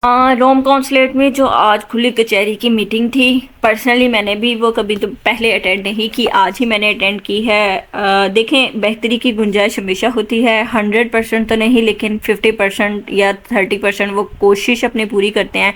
रोम consulate में जो आज खुली कचहरी की मीटिंग थी, पर्सनली मैंने भी वो कभी तो पहले अटेंड नहीं की, आज ही मैंने अटेंड की है। देखें, बेहतरी की गुंजाइश हमेशा होती है। 100% तो नहीं, लेकिन 50% या 30% वो कोशिश अपनी पूरी करते हैं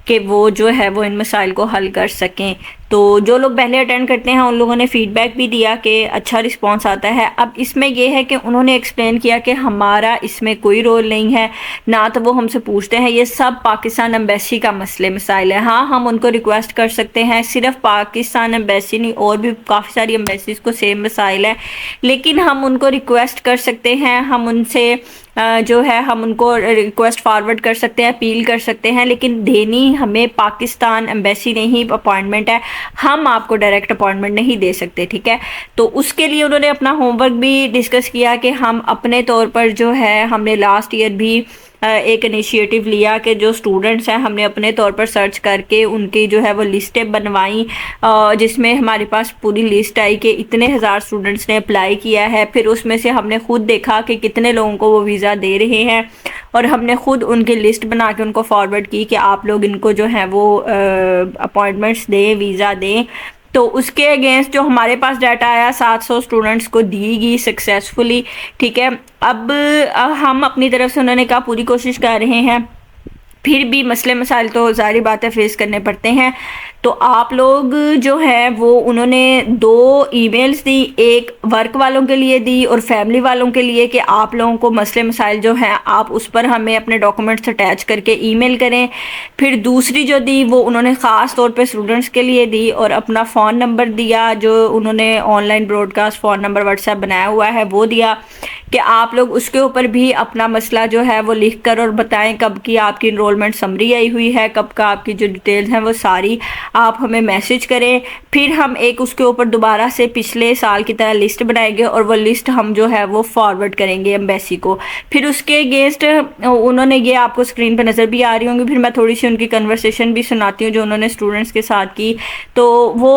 कि वो जो है वो इन मसाइल को हल कर सकें। तो जो लोग पहले अटेंड करते हैं उन लोगों ने फ़ीडबैक भी दिया कि अच्छा रिस्पांस आता है। अब इसमें ये है कि उन्होंने एक्सप्लेन किया कि हमारा इसमें कोई रोल नहीं है, ना तो वो हमसे पूछते हैं, ये सब पाकिस्तान एम्बेसी का मसले मसाइल है। हाँ, हम उनको रिक्वेस्ट कर सकते हैं, सिर्फ पाकिस्तान एम्बेसी नहीं और भी काफ़ी सारी एम्बेसीज को सेम मसाइल है, लेकिन हम उनको रिक्वेस्ट कर सकते हैं, हम उनसे जो है हम उनको रिक्वेस्ट फॉरवर्ड कर सकते हैं, अपील कर सकते हैं, लेकिन देनी हमें पाकिस्तान एम्बेसी ने ही अपॉइंटमेंट है, हम आपको डायरेक्ट अपॉइंटमेंट नहीं दे सकते। ठीक है, तो उसके लिए उन्होंने अपना होमवर्क भी डिस्कस किया कि हम अपने तौर पर जो है हमने लास्ट ईयर भी एक इनिशिएटिव लिया कि जो स्टूडेंट्स हैं हमने अपने तौर पर सर्च करके उनकी जो है वो लिस्टें बनवाई, जिसमें हमारे पास पूरी लिस्ट आई कि इतने हज़ार स्टूडेंट्स ने अप्लाई किया है। फिर उसमें से हमने खुद देखा कि कितने लोगों को वो वीज़ा दे रहे हैं, और हमने खुद उनकी लिस्ट बना के उनको फॉरवर्ड की कि आप लोग इनको जो है वो अपॉइंटमेंट्स दें, वीज़ा दें। तो उसके अगेंस्ट जो हमारे पास डाटा आया, 700 स्टूडेंट्स को दी गई सक्सेसफुली। ठीक है, अब हम अपनी तरफ से उन्होंने कहा पूरी कोशिश कर रहे हैं, फिर भी मसले मसाइल तो ज़ाहिर बात है फेस करने पड़ते हैं। तो आप लोग जो है वो उन्होंने 2 ईमेल्स दी, एक वर्क वालों के लिए दी और फैमिली वालों के लिए, कि आप लोगों को मसले मसाइल जो हैं आप उस पर हमें अपने डॉक्यूमेंट्स अटैच करके ईमेल करें। फिर दूसरी जो दी वो उन्होंने ख़ास तौर पे स्टूडेंट्स के लिए दी और अपना फ़ोन नंबर दिया, जो उन्होंने online broadcast phone number WhatsApp बनाया हुआ है वो दिया, कि आप लोग उसके ऊपर भी अपना मसला जो है वो लिख कर और बताएं कब की आपकी इनरोलमेंट समरी आई हुई है, कब का आपकी जो डिटेल्स हैं वो सारी आप हमें मैसेज करें। फिर हम एक उसके ऊपर दोबारा से पिछले साल की तरह लिस्ट बनाएंगे और वो लिस्ट हम जो है वो फॉरवर्ड करेंगे एम्बेसी को। फिर उसके अगेंस्ट उन्होंने, ये आपको स्क्रीन पर नज़र भी आ रही होंगी, फिर मैं थोड़ी सी उनकी कन्वर्सेशन भी सुनाती हूँ जो उन्होंने स्टूडेंट्स के साथ की। तो वो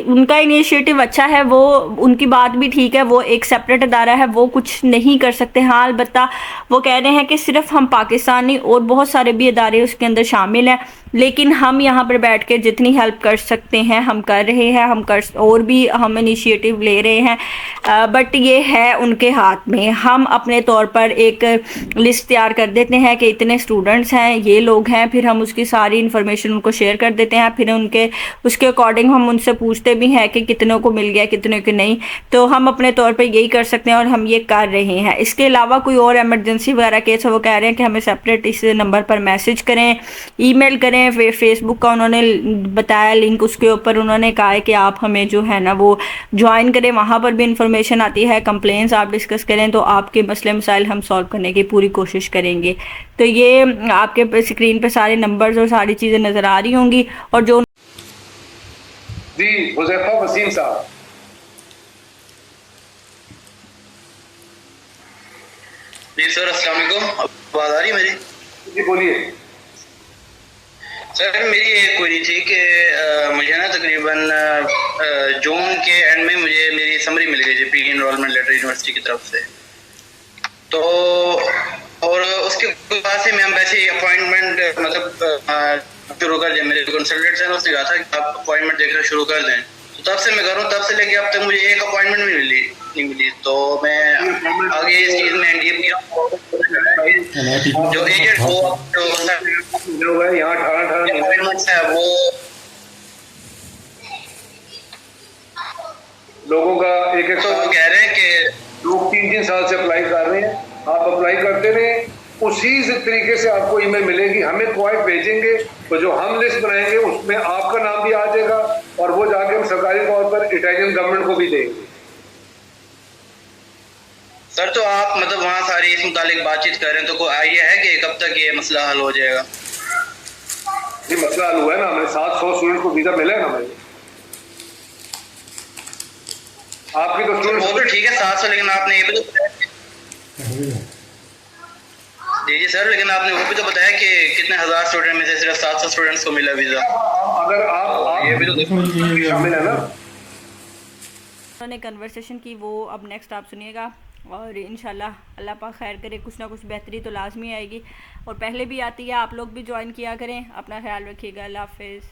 उनका इनिशिएटिव अच्छा है, वो उनकी बात भी ठीक है, वो एक सेपरेट अदारा है, वो कुछ नहीं कर सकते। हाँ, अलबत्ता वो कह रहे हैं कि सिर्फ हम पाकिस्तानी और बहुत सारे भी अदारे उसके अंदर शामिल हैं, लेकिन हम यहाँ पर बैठ के जितनी हेल्प कर सकते हैं हम कर रहे हैं, और भी हम इनिशिएटिव ले रहे हैं। बट ये है उनके हाथ में। हम अपने तौर पर एक लिस्ट तैयार कर देते हैं कि इतने स्टूडेंट्स हैं, ये लोग हैं, फिर हम उसकी सारी इन्फॉर्मेशन उनको शेयर कर देते हैं, फिर उसके अकॉर्डिंग हम उनसे पूछते भी हैं कि कितनों को मिल गया, कितनों को नहीं। तो हम अपने तौर पर यही कर सकते हैं और हम ये कर रहे हैं। इसके अलावा कोई और एमरजेंसी वगैरह केस है, वो कह रहे हैं कि हमें सेपरेट इस नंबर पर मैसेज करें, ईमेल करें। फेसबुक का उन्होंने बताया लिंक, उसके ऊपर उन्होंने कहा है कि आप हमें जो है ना वो ज्वाइन करें, वहाँ पर भी इंफॉर्मेशन आती है। कंप्लेंट्स आप डिस्कस करें तो आपके मसले मसाइल हम सॉल्व करने की पूरी कोशिश करेंगे। तो ये आपके स्क्रीन पे सारे नंबर्स और सारी चीज़ें नज़र आ रही होंगी। और जो जी हुज़ैफा वसीम साहब। जी सर, अस्सलाम वालेकुम। आवाज़ आ रही है मेरी? जी बोलिए सर। मेरी एक क्वेरी थी कि मुझे ना तकरीबन जून के एंड में मुझे मेरी समरी मिल गई थी, प्री इनरोलमेंट लेटर यूनिवर्सिटी की तरफ से। तो और उसके बाद से मैं वैसे अपॉइंटमेंट मतलब शुरू कर दिया। मेरे कंसल्टेंट हैं, उसने कहा था कि आप अपॉइंटमेंट देखना शुरू कर दें। तो तब से मैं कर रहा हूँ, तब से लेके अब तक मुझे एक अपॉइंटमेंट भी नहीं मिली। तो मैं आगे इस चीज़ में एनडीए किया, जो एजेंट हो जो है यहाँ 18 अपॉइंटमेंट्स है वो लोगों का एक तो वो कह रहे हैं कि लोग 3-3 साल से अप्लाई कर रहे हैं। आप अप्लाई करते रहे, उसी तरीके से आपको ईमेल मिलेगी। हमें क्वाइट भेजेंगे तो जो हम लिस्ट बनाएंगे उसमें आपका नाम भी आ जाएगा और वो जाके हम सरकारी तौर पर इटालियन गवर्नमेंट को भी देंगे। सर, तो आप मतलब वहाँ सारी इस मुतालिक बातचीत कर रहे हैं, तो कोई आइडिया है कि कब तक ये मसला हल हो जाएगा? ये मसला हल हुआ है ना, हमें 700 स्टूडेंट को वीज़ा मिला है ना भाई। आपकी तो वो तो ठीक है 700, लेकिन आपने ये भी तो जी सर, लेकिन आपने वो भी तो बताया कि कितने हज़ार स्टूडेंट में से सिर्फ 700 स्टूडेंट्स को मिला वीज़ा। अगर आप ये भी तो शामिल है ना। उन्होंने कन्वर्सेशन की, वो अब नेक्स्ट आप सुनिएगा। और इंशाल्लाह अल्लाह पाक खैर करे, कुछ ना कुछ बेहतरी तो लाजमी आएगी और पहले भी आती है। आप लोग भी ज्वाइन किया करें। अपना ख्याल रखिएगा। अल्लाह हाफिज़।